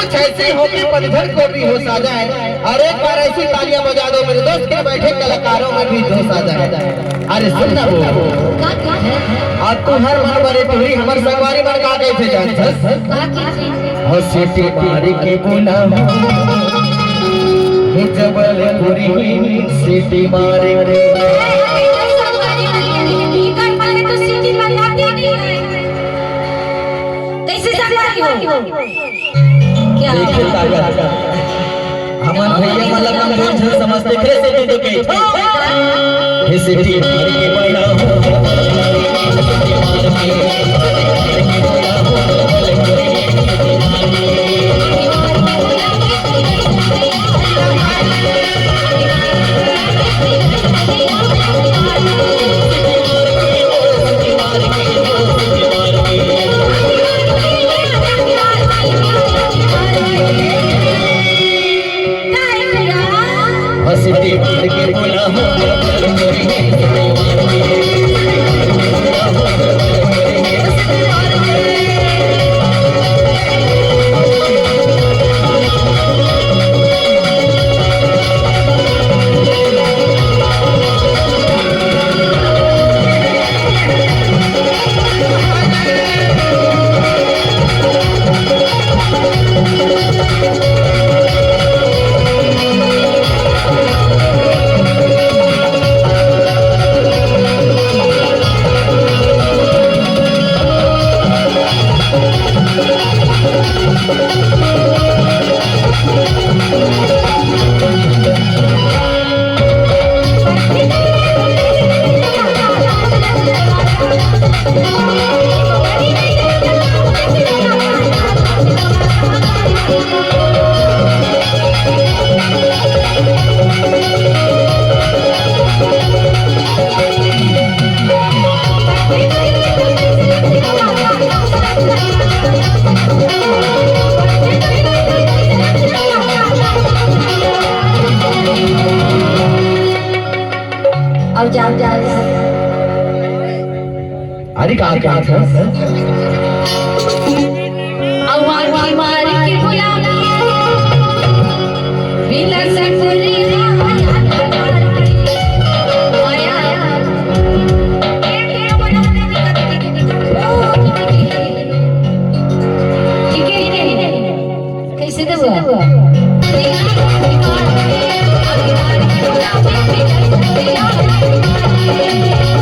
कुछ ऐसी हो कि पतझड़ को भी होश आ जाए, और एक बार ऐसी तालियां बजा दो मेरे दोस्त के बैठे कलाकारों में भी जोश आ जाए। अरे सुन ना वो आज तू हर मन बरे तुरी हमर संगवारी मन का गए थे जानस हो सीटी मारी के बोला हे जबलपुरी सीटी मारे रे क्या हमार भैया मतलब हम रोज समझते थे से तो के हे सिटी मार के बैठा सिटी मार के बोला अब जाओ अरे कहाँ आवाज़ मार के बुला बिना सफरी कैसे दबा Thank you.